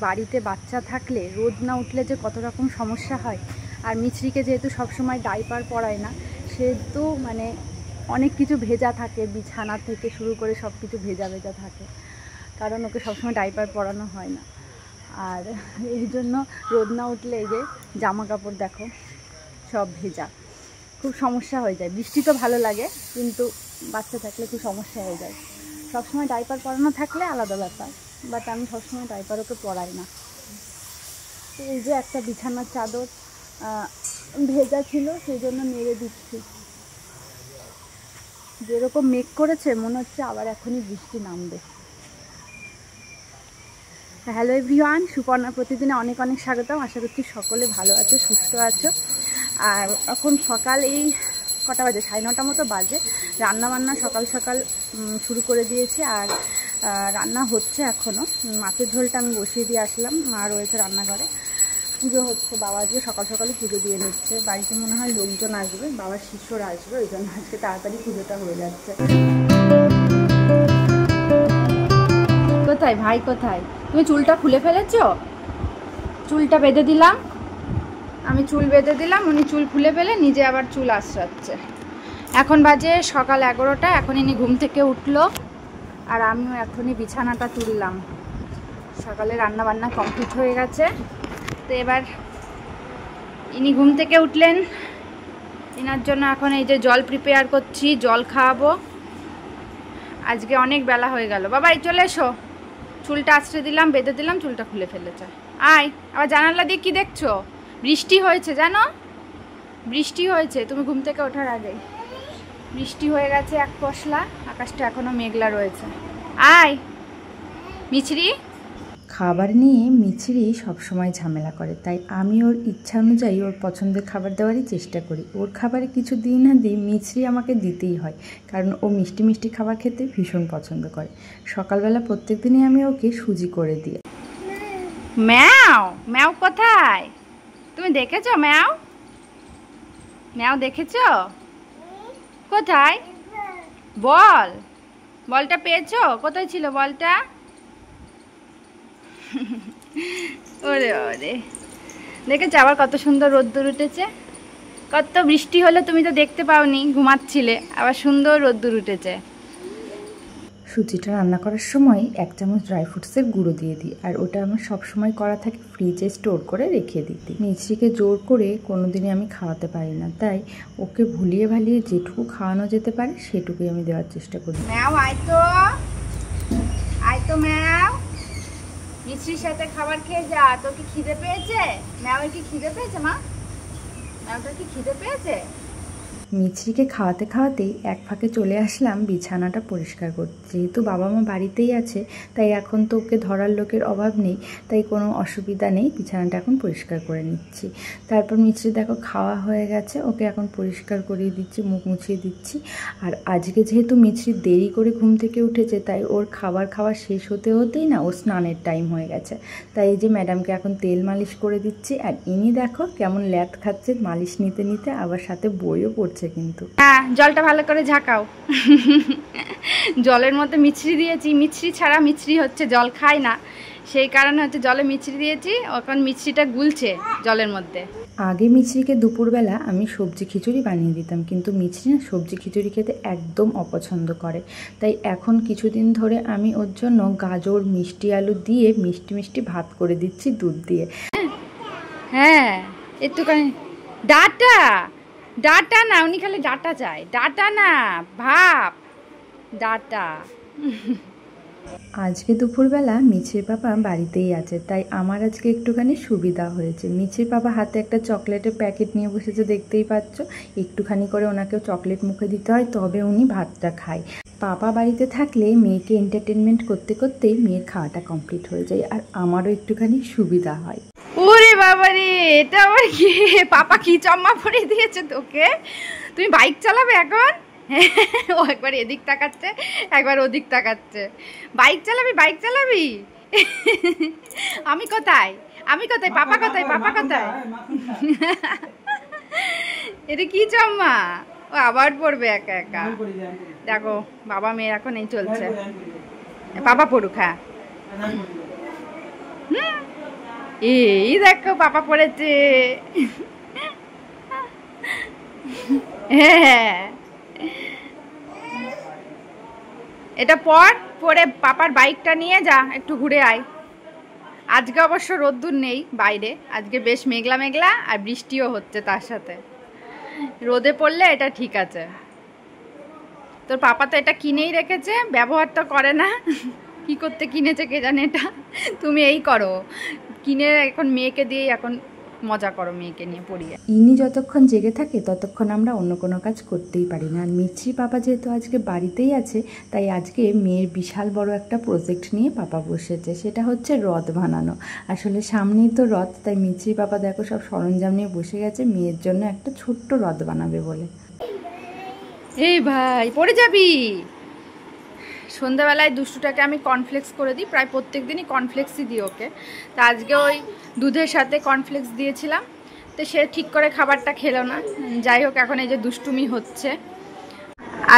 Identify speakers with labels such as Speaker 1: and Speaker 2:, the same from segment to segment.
Speaker 1: বাড়িতে বাচ্চা থাকলে রোদ না উঠলে যে কত রকম সমস্যা হয়। আর মিছরিকে যেহেতু সবসময় ডাইপার পরায় না, সে তো মানে অনেক কিছু ভেজা থাকে, বিছানা থেকে শুরু করে সব কিছু ভেজা ভেজা থাকে, কারণ ওকে সবসময় ডাইপার পরানো হয় না। আর এই জন্য রোদ না উঠলে এই যে জামা কাপড় দেখো সব ভেজা, খুব সমস্যা হয়ে যায়। বৃষ্টি তো ভালো লাগে, কিন্তু বাচ্চা থাকলে খুব সমস্যা হয়ে যায়। সবসময় ডাইপার পরানো থাকলে আলাদা ব্যাপার, বাট আমি সবসময় ডাইপার ওকে পরাই না। তো এই যে একটা বিছানার চাদর ভেজা ছিল, সেই জন্য নেড়ে দিচ্ছি। যেরকম মেঘ করেছে মনে হচ্ছে আবার এখনই বৃষ্টি নামবে। হ্যালো এভরিওয়ান, সুপর্ণা প্রতিদিনে অনেক অনেক স্বাগতম। আশা করছি সকলে ভালো আছো, সুস্থ আছো। আর এখন সকাল এই কটা বাজে, 9:30 মতো বাজে। রান্নাবান্না সকাল সকাল শুরু করে দিয়েছি, আর রান্না হচ্ছে এখনও। মাছের ঝোলটা আমি বসিয়ে দিয়ে আসলাম, মা রয়েছে রান্নাঘরে, পুজো হচ্ছে। বাবা আজকে সকাল সকালে পুজো দিয়ে নিচ্ছে। বাড়িতে মনে হয় লোকজন আসবে, বাবার শিষ্যরা আসবে, ওই জন্য আজকে তাড়াতাড়ি পুজোটা হয়ে যাচ্ছে। কোথায় ভাই, কোথায়? তুমি চুলটা খুলে ফেলেছো? চুলটা বেঁধে দিলাম, আমি চুল বেঁধে দিলাম, উনি চুল খুলে ফেলে নিজে আবার চুল আঁচড়াচ্ছে। এখন বাজে সকাল 11টা, এখন ইনি ঘুম থেকে উঠলো, আর আমিও এখনই বিছানাটা তুললাম। সকালে রান্না বান্না কমপ্লিট হয়ে গেছে। তো এবার ইনি ঘুম থেকে উঠলেন, এনার জন্য এখন এই যে জল প্রিপেয়ার করছি, জল খাওয়াবো। আজকে অনেক বেলা হয়ে গেল। বাবা এই চলে এসো। চুলটা আঁচড়ে দিলাম, বেঁধে দিলাম, চুলটা খুলে ফেলেছে। আয়, আবার জানালা দিয়ে কি দেখছো? বৃষ্টি হয়েছে জানো, বৃষ্টি হয়েছে। তুমি ঘুম থেকে ওঠার আগেই বৃষ্টি হয়ে গেছে এক পশলা, আকাশটা এখনো মেঘলা রয়েছে। আয় মিছরি।
Speaker 2: খাবার নিয়ে মিছরি সবসময় ঝামেলা করে, তাই আমি ওর ইচ্ছা অনুযায়ী ওর পছন্দের খাবার দেওয়ারই চেষ্টা করি। ওর খাবারে কিছু দিই না দিই, মিছরি আমাকে দিতেই হয়, কারণ ও মিষ্টি মিষ্টি খাবার খেতে ভীষণ পছন্দ করে। সকালবেলা প্রত্যেক দিনই আমি ওকে সুজি করে দিই।
Speaker 1: ম্যাও ম্যাও কোথায়? তুমি দেখেছো ম্যাও? ম্যাও দেখেছো? কোথায়? বল, বলটা পেয়েছো? কোথায় ছিল বলটা? ওরে ওরে, দেখেছো আবার কত সুন্দর রোদ্দুর উঠেছে। কত বৃষ্টি হলো তুমি তো দেখতে পাওনি, ঘুমাচ্ছিলে, আবার সুন্দর রোদ্দুর উঠেছে।
Speaker 2: সুজিটা রান্না করার সময় 1 চামচ ড্রাই ফ্রুটসের গুঁড়ো দিয়ে দিই, আর ওটা আমার সবসময় করা থাকে, ফ্রিজে স্টোর করে রেখে দিতে। মিছরিকে জোর করে কোনোদিনই আমি খাওয়াতে পারি না, তাই ওকে ভুলিয়ে ভালিয়ে যেটুকু খাওয়ানো যেতে পারে সেটুকুই আমি দেওয়ার চেষ্টা করি।
Speaker 1: ম্যাও আয় তো, আয় তো ম্যাও, মিছরির সাথে খাবার খেয়ে যা। তোর কি খিদে পেয়েছে? ম্যাওয়ের কি খিদে পেয়েছে মা? ম্যাওটার কি খিদে পেয়েছে?
Speaker 2: মিছরিকে খাওয়াতে খাওয়াতেই এক ফাঁকে চলে আসলাম বিছানাটা পরিষ্কার করতে। যেহেতু বাবা মা বাড়িতেই আছে, তাই এখন তো ওকে ধরার লোকের অভাব নেই, তাই কোনো অসুবিধা নেই। বিছানাটা এখন পরিষ্কার করে নিচ্ছি। তারপর মিছরি দেখো খাওয়া হয়ে গেছে, ওকে এখন পরিষ্কার করিয়ে দিচ্ছি, মুখ মুছিয়ে দিচ্ছি। আর আজকে যেহেতু মিছরি দেরি করে ঘুম থেকে উঠেছে, তাই ওর খাবার খাওয়া শেষ হতে হতেই না ওর স্নানের টাইম হয়ে গেছে। তাই এই যে ম্যাডামকে এখন তেল মালিশ করে দিচ্ছি, আর ইনি দেখো কেমন ল্যাদ খাচ্ছে মালিশ নিতে নিতে, আবার সাথে বইও পড়ছে। কিন্তু
Speaker 1: হ্যাঁ, জলটা ভালো করে ঝাঁকাও। জলের মধ্যে মিছরি দিয়েছি, মিছরি ছাড়া মিছরি হচ্ছে জল খায় না, সেই কারণে হচ্ছে জলে মিছরি দিয়েছি। এখন মিছরিটা গুলছে জলের মধ্যে।
Speaker 2: আগে মিছরিকে দুপুরবেলা আমি সবজি খিচুড়ি বানিয়ে দিতাম, কিন্তু মিছরি না সবজি খিচুড়ি খেতে একদম অপছন্দ করে। তাই এখন কিছুদিন ধরে আমি ওর জন্য গাজর মিষ্টি আলু দিয়ে মিষ্টি মিষ্টি ভাত করে দিচ্ছি দুধ দিয়ে।
Speaker 1: হ্যাঁ একটুখানি ডাটা, ডাটা না, উনি খালি ডাটা চায়, ডাটা না ভাপ, ডাটা।
Speaker 2: আজকে দুপুরবেলা মিছির পাপা বাড়িতেই আছে, তাই আমার আজকে একটুখানি সুবিধা হয়েছে। মিছির পাপা হাতে একটা চকলেটের প্যাকেট নিয়ে বসেছে, দেখতেই পাচ্ছ। একটুখানি করে ওনাকেও চকলেট মুখে দিতে হয়, তবে উনি ভাতটা খায়। পাপা বাড়িতে থাকলে মেয়েকে এন্টারটেনমেন্ট করতে করতেই মেয়ের খাওয়াটা কমপ্লিট হয়ে যায়, আর আমারও একটুখানি সুবিধা হয়।
Speaker 1: ওরে বাবা রে, এটা আবার কি? পাপা কি চম্মা পরে দিয়েছে তোকে? তুমি বাইক চালাবে এখন? ও একবার এদিক তাকাচ্ছে, একবার ওদিক তাকাচ্ছে। বাইক চালাবি, বাইক চালাবি? আমি কোথায়, আমি কোথায়, পাপা কোথায়, পাপা কোথায়? এটা কি চম্মা? ও আবার পড়বে একা একা। দেখো বাবা মেয়ে এখন এই চলছে। পাপা পড়ুক। হ্যাঁ এই দেখো পাপা পড়েছে। হ্যাঁ, এটা পরে পাপার বাইকটা নিয়ে যা একটু ঘুরে আয়। আজকে অবশ্য রোদ্দুর নেই বাইরে, আজকে বেশ মেঘলা মেঘলা আর বৃষ্টিও হচ্ছে তার সাথে। রোদে পড়লে এটা ঠিক আছে। তোর পাপা তো এটা কিনেই রেখেছে, ব্যবহার তো করে না। কি করতে কিনেছে কে জানে এটা। তুমি এই করো, কিনে এখন মেয়েকে দিয়ে এখন মজা করো, মেয়েকে নিয়ে পড়িয়ে।
Speaker 2: ইনি যতক্ষণ জেগে থাকে ততক্ষণ আমরা অন্য কোনো কাজ করতেই পারি না। আর মিছরি পাপা যেহেতু আজকে বাড়িতেই আছে, তাই আজকে মেয়ের বিশাল বড় একটা প্রজেক্ট নিয়ে পাপা বসেছে, সেটা হচ্ছে রথ বানানো। আসলে সামনেই তো রথ, তাই মিছরি পাপা দেখো সব সরঞ্জাম নিয়ে বসে গেছে মেয়ের জন্য একটা ছোট্ট রথ বানাবে বলে।
Speaker 1: এই ভাই পড়ে যাবি। সন্ধ্যাবেলায় দুষ্টুটাকে আমি কর্নফ্লেক্স করে দিই, প্রায় প্রত্যেক দিনই কর্নফ্লেক্সই দিই ওকে। তা আজকে ওই দুধের সাথে কর্নফ্লেক্স দিয়েছিলাম, তো সে ঠিক করে খাবারটা খেলো না। যাই হোক, এখন এই যে দুষ্টুমি হচ্ছে।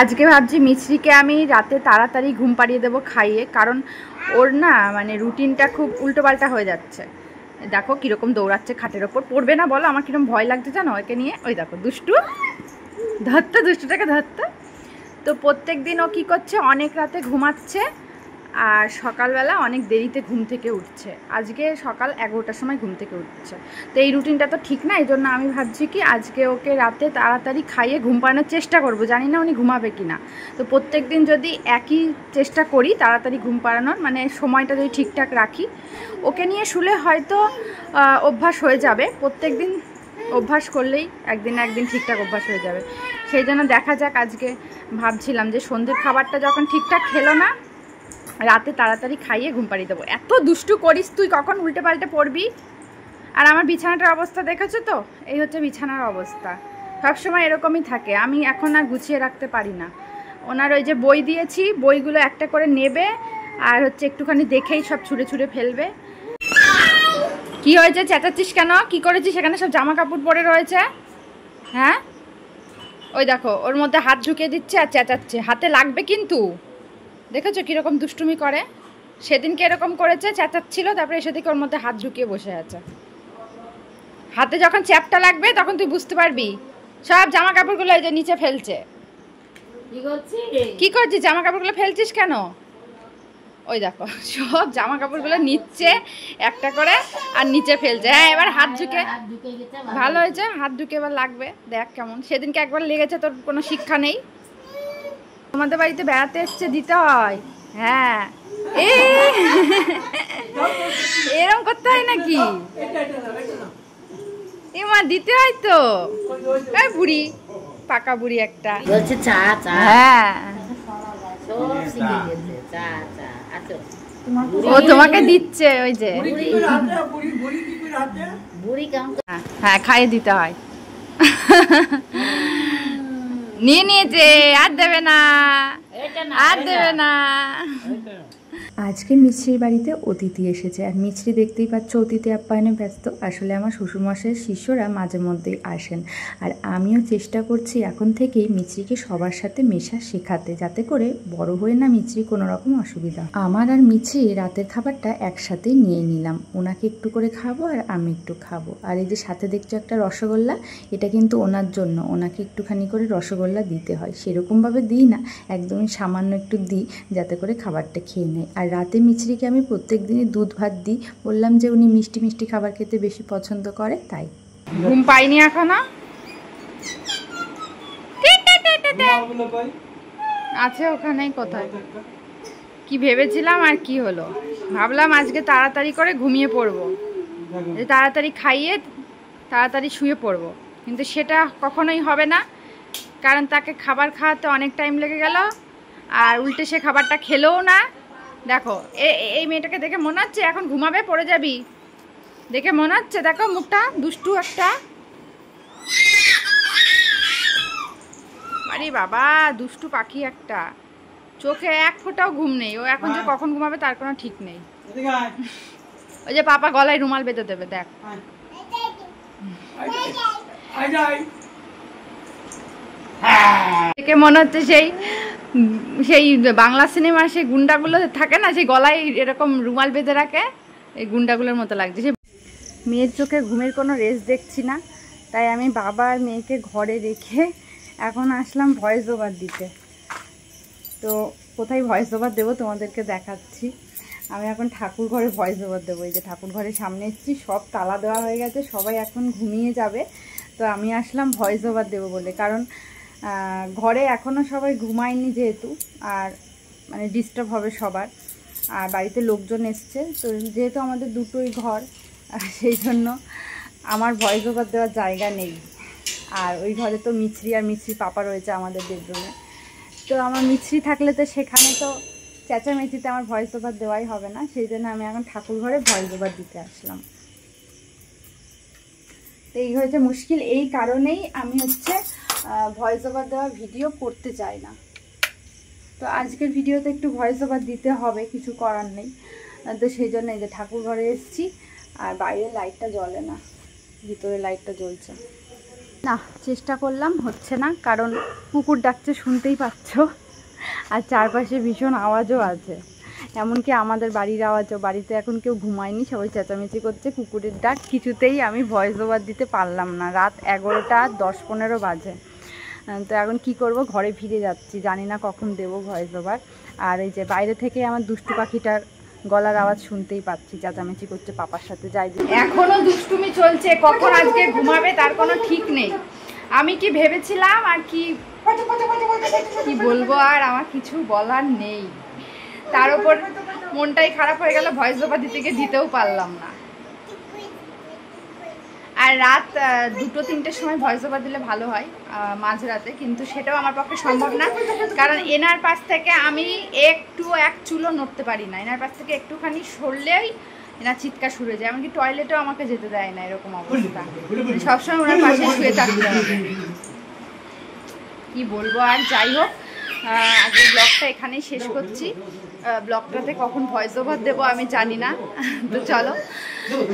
Speaker 1: আজকে ভাবছি মিছরিকে আমি রাতে তাড়াতাড়ি ঘুম পাড়িয়ে দেবো খাইয়ে, কারণ ওর না মানে রুটিনটা খুব উল্টোপাল্টা হয়ে যাচ্ছে। দেখো কীরকম দৌড়াচ্ছে খাটের ওপর, পড়বে না বলো? আমার কীরকম ভয় লাগছে জানো ওকে নিয়ে। ওই দেখো দুষ্টু, ধরতো দুষ্টুটাকে ধরতো। তো প্রত্যেক দিন ও কী করছে, অনেক রাতে ঘুমাচ্ছে আর সকালবেলা অনেক দেরিতে ঘুম থেকে উঠছে। আজকে সকাল 11টার সময় ঘুম থেকে উঠছে। তো এই রুটিনটা তো ঠিক না, এই জন্য আমি ভাবছি কি আজকে ওকে রাতে তাড়াতাড়ি খাইয়ে ঘুম পাড়ানোর চেষ্টা করব। জানি না উনি ঘুমাবে কি না। তো প্রত্যেক দিন যদি একই চেষ্টা করি তাড়াতাড়ি ঘুম পাড়ানোর, মানে সময়টা যদি ঠিকঠাক রাখি, ওকে নিয়ে শুলে হয়তো অভ্যাস হয়ে যাবে। প্রত্যেক দিন অভ্যাস করলেই একদিন না একদিন ঠিকঠাক অভ্যাস হয়ে যাবে। সেই জন্য দেখা যাক, আজকে ভাবছিলাম যে সন্ধ্যের খাবারটা যখন ঠিকঠাক খেলো না, রাতে তাড়াতাড়ি খাইয়ে ঘুম পাড়িয়ে দেবো। এত দুষ্টু করিস তুই, কখন উল্টে পাল্টে পড়বি। আর আমার বিছানাটার অবস্থা দেখেছো তো, এই হচ্ছে বিছানার অবস্থা। সবসময় এরকমই থাকে, আমি এখন আর গুছিয়ে রাখতে পারি না। ওনার ওই যে বই দিয়েছি, বইগুলো একটা করে নেবে আর হচ্ছে একটুখানি দেখেই সব ছুঁড়ে ছুঁড়ে ফেলবে। কি হয়েছে, চেঁচাচ্ছিস কেন? কি করেছিস? সেখানে সব জামা কাপড় পরে রয়েছে। হ্যাঁ, ওই দেখো ওর মধ্যে হাত ঢুকিয়ে দিচ্ছে আর চেঁচাচ্ছে। হাতে লাগবে কিন্তু। দেখেছো কীরকম দুষ্টুমি করে? সেদিনকে এরকম করেছে, চেঁচাচ্ছিল, তারপরে এসে থেকে ওর মধ্যে হাত ঢুকিয়ে বসে আছে। হাতে যখন চ্যাপটা লাগবে তখন তুই বুঝতে পারবি। সব জামা কাপড়গুলো এই যে নিচে ফেলছে। কি করছিস? জামা কাপড়গুলো ফেলছিস কেন? ওই দেখো সব জামা কাপড়গুলো নিচ্ছে একটা করে আর নিচে ফেলছে। হ্যাঁ, এবার হাত ঢুকে, ভালো হয়েছে, হাত ঢুকে এবার লাগবে। দেখ কেমন, সেদিনকে একবার লেগেছে, তোর কোনো শিক্ষা নেই। তোমাদের বাড়িতে বেড়াতে এসছে, দিতে হয়। হ্যাঁ, এরকম করতে হয় নাকি? এমা দিতে হয় তো। এই বুড়ি, পাকা বুড়ি একটা। হ্যাঁ, ও তোমাকে দিচ্ছে ওই যে। হ্যাঁ, খাইয়ে দিতে হয়। নিয়ে নিয়েছে, আর দেবে না, আর দেবে না।
Speaker 2: আজকে মিছরির বাড়িতে অতিথি এসেছে, আর মিছরি দেখতেই পাচ্ছ অতিথি আপ্যায়নে ব্যস্ত। আসলে আমার শ্বশুরমশাইয়ের শিষ্যরা মাঝে মধ্যেই আসেন, আর আমিও চেষ্টা করছি এখন থেকেই মিছরিকে সবার সাথে মেশা শেখাতে, যাতে করে বড় হয়ে না মিছরি কোনো রকম অসুবিধা। আমার আর মিছরি রাতের খাবারটা একসাথেই নিয়ে নিলাম, ওনাকে একটু করে খাবো আর আমি একটু খাবো। আর এই যে সাথে দেখছো একটা রসগোল্লা, এটা কিন্তু ওনার জন্য, ওনাকে একটুখানি করে রসগোল্লা দিতে হয়। সেরকমভাবে দিই না, একদমই সামান্য একটু দিই যাতে করে খাবারটা খেয়ে নেয়। আর রাতে মিছরিকে আমি প্রত্যেক দিনই দুধ ভাত দিই, বললাম যে উনি মিষ্টি মিষ্টি খাবার খেতে বেশি পছন্দ করে, তাই।
Speaker 1: ঘুম পাইনি এখনো, আছে ওখানেই কোথায়। কি ভেবেছিলাম আর কি হলো, ভাবলাম আজকে তাড়াতাড়ি করে ঘুমিয়ে পড়বো, তাড়াতাড়ি খাইয়ে তাড়াতাড়ি শুয়ে পড়বো, কিন্তু সেটা কখনোই হবে না, কারণ তাকে খাবার খাওয়াতে অনেক টাইম লেগে গেল। আর উল্টে সে খাবারটা খেলেও না। দেখো এই মেয়েটাকে দেখে মনে হচ্ছে এখন ঘুমাবে, পড়ে যাবি দেখে মনে হচ্ছে। দেখো মুখটা, দুষ্টু একটা। আরে বাবা, দুষ্টু পাখি একটা, চোখে এক ফোঁটাও ঘুম নেই। ও এখন যে কখন ঘুমাবে তার কোনো ঠিক নেই। ওই যে পাপা গলায় রুমাল বেঁধে দেবে, দেখ। দেখে মনে হচ্ছে সেই সেই বাংলা সিনেমার সেই গুন্ডাগুলো থাকে না, সেই গলায় এরকম রুমাল বেঁধে রাখে, এই গুন্ডাগুলোর মতো লাগছে। মেয়ের চোখে ঘুমের কোনো রেস্ট দেখছি না, তাই আমি বাবা আর মেয়েকে ঘরে রেখে এখন আসলাম ভয়েস ওভার দিতে। তো কোথায় ভয়েস ওভার দেবো তোমাদেরকে দেখাচ্ছি। আমি এখন ঠাকুর ঘরে ভয়েস ওভার দেবো। এই যে ঠাকুর ঘরের সামনে এসেছি, সব তালা দেওয়া হয়ে গেছে, সবাই এখন ঘুমিয়ে যাবে। তো আমি আসলাম ভয়েস ওভার দেবো বলে, কারণ ঘরে এখনও সবাই ঘুমায়নি যেহেতু, আর মানে ডিস্টার্ব হবে সবার, আর বাড়িতে লোকজন এসছে। তো যেহেতু আমাদের দুটোই ঘর, সেই জন্য আমার ভয়েস ওভার দেওয়ার জায়গা নেই। আর ওই ঘরে তো মিছরি আর মিছরি পাপা রয়েছে আমাদের বেডরুমে। তো আমার মিছরি থাকলে তো সেখানে তো চেঁচামেচিতে আমার ভয়েস ওভার দেওয়াই হবে না, সেই জন্য আমি এখন ঠাকুর ঘরে ভয়েস ওভার দিতে আসলাম। তো এই হয়েছে মুশকিল, এই কারণেই আমি হচ্ছে ভয়েস ওভার দেওয়া ভিডিও করতে চাই না। তো আজকের ভিডিওতে একটু ভয়েস ওভার দিতে হবে, কিছু করার নেই। তো সেই জন্য এই যে ঠাকুর ঘরে এসেছি, আর বাইরে লাইটটা জ্বলে না, ভিতরে লাইটটা জ্বলছে না। চেষ্টা করলাম, হচ্ছে না, কারণ কুকুর ডাকছে শুনতেই পাচ্ছ, আর চারপাশে ভীষণ আওয়াজও আছে, এমনকি আমাদের বাড়ির আওয়াজও। বাড়িতে এখন কেউ ঘুমায়নি, সবাই চেঁচামেচি করছে, কুকুরের ডাক। কিছুতেই আমি ভয়েস ওভার দিতে পারলাম না। রাত 11টা 10-15 বাজে। তো এখন কি করব, ঘরে ফিরে যাচ্ছি, জানি না কখন দেব ভয়েস ওভার। আর এই যে বাইরে থেকে আমার দুষ্টু পাখিটার গলার আওয়াজ শুনতেই পাচ্ছি, চেঁচামেচি করছে পাপার সাথে। যাই এখনো দুষ্টুমি চলছে, কখন আজকে ঘুমাবে তার কোনো ঠিক নেই। আমি কি ভেবেছিলাম আর কি বলবো, আর আমার কিছু বলার নেই। তার উপর মনটাই খারাপ হয়ে গেল, ভয়েস ওভার দিতে গিয়ে দিতেও পারলাম না। আর রাত 2-3টের সময় ভয়েস ওভার দিলে ভালো হয়, মাঝরাতে, কিন্তু সেটাও আমার পক্ষে সম্ভব না, কারণ এনার পাশ থেকে আমি এক চুলও নড়তে পারি না। এনার পাশ থেকে একটুখানি সরলেই এনার চিৎকার শুরু হয়ে যায়, এমনকি টয়লেটেও আমাকে যেতে দেয় না, এরকম অবস্থা। সবসময় ওনার পাশে শুয়ে থাকতে হবে। কি বলবো আর, যাই হোক, আজকে ব্লগটা এখানেই শেষ করছি। ব্লগটাতে কখন ভয়েস ওভার দেবো আমি জানি না। তো চলো,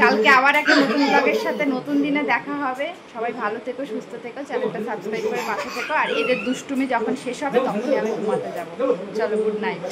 Speaker 1: কালকে আবার একটা নতুন ব্লগের সাথে নতুন দিনে দেখা হবে। সবাই ভালো থেকো, সুস্থ থেকো, চ্যানেলটা সাবস্ক্রাইব করে পাশে থেকো। আর এদের দুষ্টুমি যখন শেষ হবে তখনই আমি ঘুমাতে যাবো। চলো, গুড নাইট।